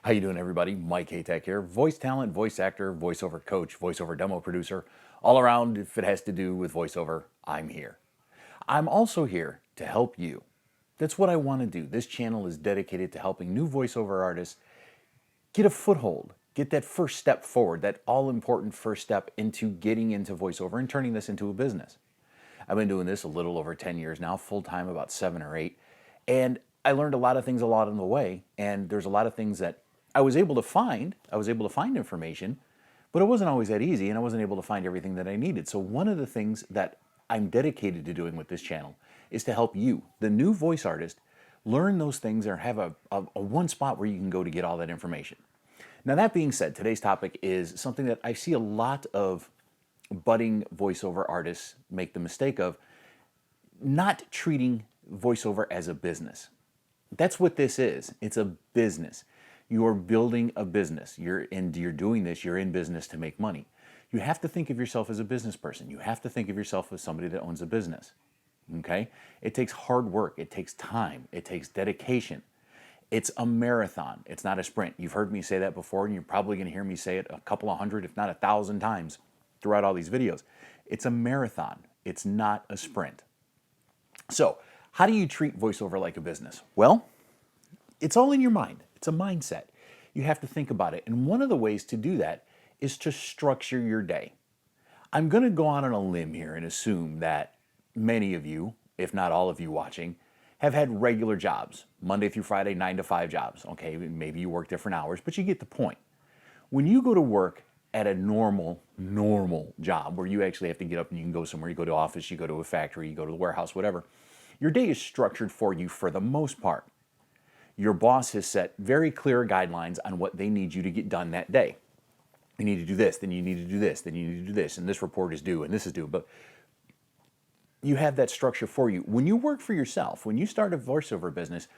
How you doing, everybody? Mike Haytek here. Voice talent, voice actor, voiceover coach, voiceover demo producer. All around, if it has to do with voiceover, I'm here. I'm also here to help you. That's what I want to do. This channel is dedicated to helping new voiceover artists get a foothold, get that first step forward, that all-important first step into getting into voiceover and turning this into a business. I've been doing this a little over 10 years now, full-time about 7 or 8, and I learned a lot of things along the way, and there's a lot of things that I was able to find. I was able to find information, but it wasn't always that easy, and I wasn't able to find everything that I needed. So one of the things that I'm dedicated to doing with this channel is to help you, the new voice artist, learn those things or have a one spot where you can go to get all that information. Now, that being said, today's topic is something that I see a lot of budding voiceover artists make the mistake of, not treating voiceover as a business. That's what this is. It's a business. You're building a business. You're doing this, you're in business to make money. You have to think of yourself as a business person. You have to think of yourself as somebody that owns a business. Okay? It takes hard work. It takes time. It takes dedication. It's a marathon. It's not a sprint. You've heard me say that before, and you're probably going to hear me say it a couple of hundred, if not 1,000 times throughout all these videos. It's a marathon. It's not a sprint. So, how do you treat voiceover like a business? Well, it's all in your mind. It's a mindset. You have to think about it. And one of the ways to do that is to structure your day. I'm going to go out on a limb here and assume that many of you, if not all of you watching, have had regular jobs, Monday through Friday, 9 to 5 jobs. Okay, maybe you work different hours, but you get the point. When you go to work at a normal job where you actually have to get up and you can go somewhere, you go to office, you go to a factory, you go to the warehouse, whatever, your day is structured for you for the most part. Your boss has set very clear guidelines on what they need you to get done that day. You need to do this, then you need to do this, then you need to do this, and this report is due, and this is due. But you have that structure for you. When you work for yourself, when you start a voiceover business,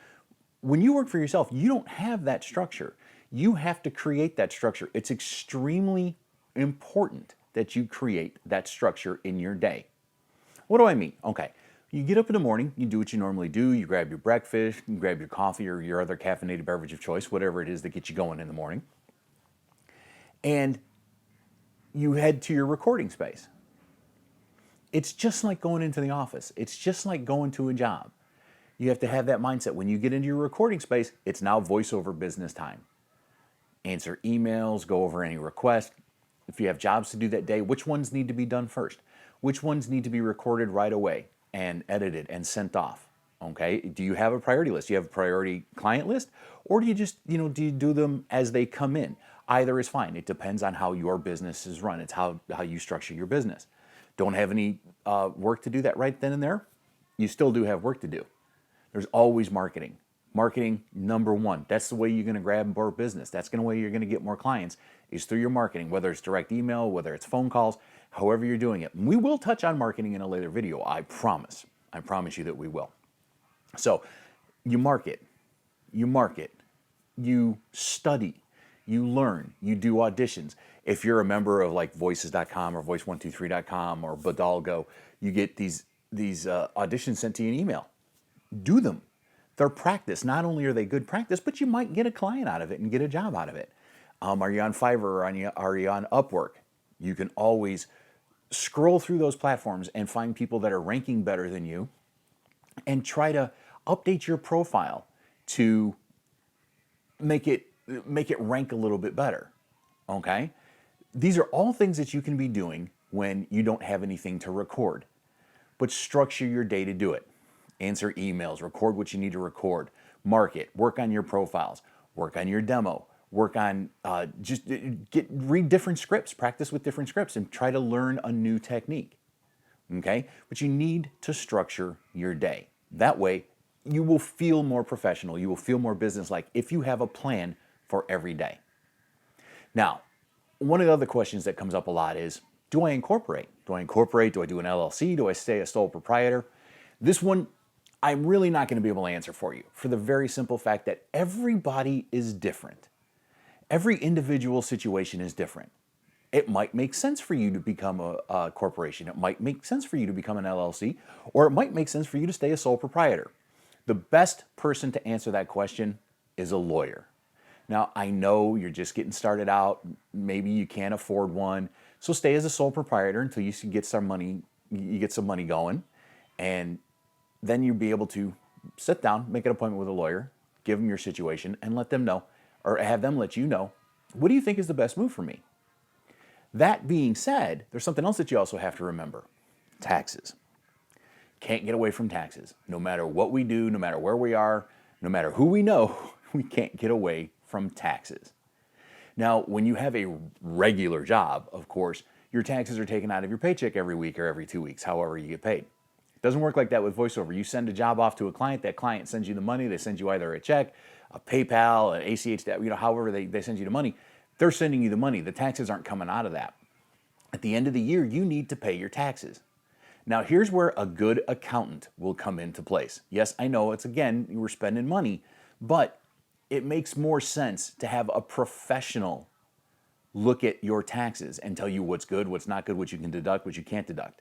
when you work for yourself, you don't have that structure. You have to create that structure. It's extremely important that you create that structure in your day. What do I mean? Okay, you get up in the morning, you do what you normally do, you grab your breakfast, you grab your coffee or your other caffeinated beverage of choice, whatever it is that gets you going in the morning, and you head to your recording space. It's just like going into the office. It's just like going to a job. You have to have that mindset. When you get into your recording space, it's now voiceover business time. Answer emails, go over any requests. If you have jobs to do that day, which ones need to be done first? Which ones need to be recorded right away and edited and sent off? Okay, do you have a priority list? Do you have a priority client list? Or do you just, do you do them as they come in? Either is fine. It depends on how your business is run. It's how you structure your business. Don't have any work to do that right then and there? You still do have work to do. There's always marketing. Marketing, number one. That's the way you're going to grab more business. That's the way you're going to get more clients, is through your marketing, whether it's direct email, whether it's phone calls, however you're doing it. We will touch on marketing in a later video, I promise. I promise you that we will. So you market, you study, you learn, you do auditions. If you're a member of like voices.com or voice123.com or Bodalgo, you get these auditions sent to you in email. Do them. They're practice. Not only are they good practice, but you might get a client out of it and get a job out of it. Are you on Fiverr or are you on Upwork? You can always scroll through those platforms and find people that are ranking better than you and try to update your profile to make it rank a little bit better. Okay? These are all things that you can be doing when you don't have anything to record. But structure your day to do it. Answer emails, record what you need to record, market, work on your profiles, work on your demo, work on read different scripts, practice with different scripts, and try to learn a new technique. Okay? But you need to structure your day. That way, you will feel more professional. You will feel more business-like if you have a plan for every day. Now, one of the other questions that comes up a lot is, do I incorporate? Do I incorporate? Do I do an LLC? Do I stay a sole proprietor? This one, I'm really not going to be able to answer for you for the very simple fact that everybody is different. Every individual situation is different. It might make sense for you to become a corporation. It might make sense for you to become an LLC, or it might make sense for you to stay a sole proprietor. The best person to answer that question is a lawyer. Now, I know you're just getting started out. Maybe you can't afford one. So stay as a sole proprietor until you get some money, going, and then you'll be able to sit down, make an appointment with a lawyer, give them your situation, and let them know, or have them let you know, what do you think is the best move for me? That being said, there's something else that you also have to remember. Taxes. Can't get away from taxes. No matter what we do, no matter where we are, no matter who we know, we can't get away from taxes. Now, when you have a regular job, of course, your taxes are taken out of your paycheck every week or every 2 weeks, however you get paid. It doesn't work like that with VoiceOver. You send a job off to a client, that client sends you the money, they send you either a check, a PayPal, an ACH, however they send you the money, they're sending you the money. The taxes aren't coming out of that. At the end of the year, you need to pay your taxes. Now, here's where a good accountant will come into place. Yes, I know it's, again, you were spending money, but it makes more sense to have a professional look at your taxes and tell you what's good, what's not good, what you can deduct, what you can't deduct.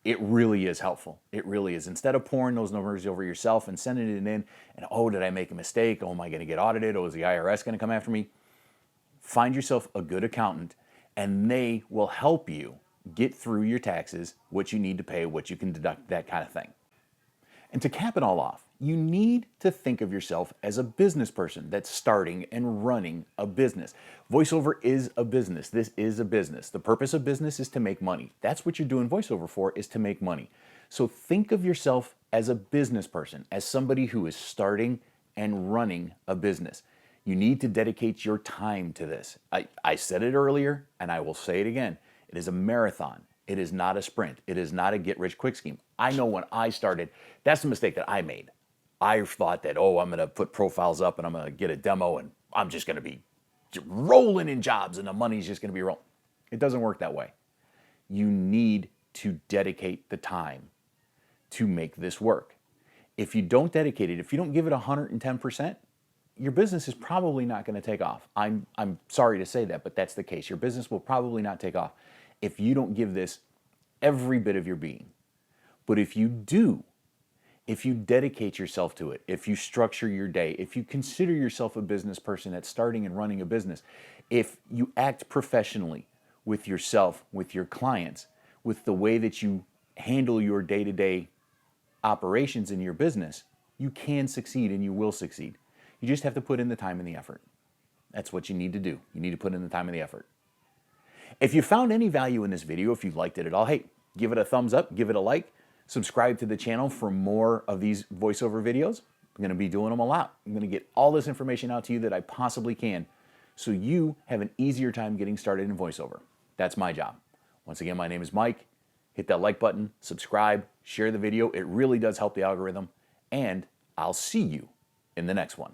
It really is helpful. It really is. Instead of pouring those numbers over yourself and sending it in, and oh, did I make a mistake? Oh, am I going to get audited? Oh, is the IRS going to come after me? Find yourself a good accountant, and they will help you get through your taxes, what you need to pay, what you can deduct, that kind of thing. And to cap it all off, you need to think of yourself as a business person that's starting and running a business. VoiceOver is a business. This is a business. The purpose of business is to make money. That's what you're doing VoiceOver for, is to make money. So think of yourself as a business person, as somebody who is starting and running a business. You need to dedicate your time to this. I said it earlier, and I will say it again. It is a marathon. It is not a sprint. It is not a get-rich-quick scheme. I know when I started, that's the mistake that I made. I thought that, oh, I'm going to put profiles up and I'm going to get a demo and I'm just going to be rolling in jobs and the money's just going to be rolling. It doesn't work that way. You need to dedicate the time to make this work. If you don't dedicate it, if you don't give it 110%, your business is probably not going to take off. I'm sorry to say that, but that's the case. Your business will probably not take off if you don't give this every bit of your being. But if you do, if you dedicate yourself to it, if you structure your day, if you consider yourself a business person that's starting and running a business, if you act professionally with yourself, with your clients, with the way that you handle your day-to-day operations in your business, you can succeed and you will succeed. You just have to put in the time and the effort. That's what you need to do. You need to put in the time and the effort. If you found any value in this video, if you liked it at all, hey, give it a thumbs up, give it a like, subscribe to the channel for more of these VoiceOver videos. I'm going to be doing them a lot. I'm going to get all this information out to you that I possibly can so you have an easier time getting started in VoiceOver. That's my job. Once again, my name is Mike. Hit that like button, subscribe, share the video. It really does help the algorithm, and I'll see you in the next one.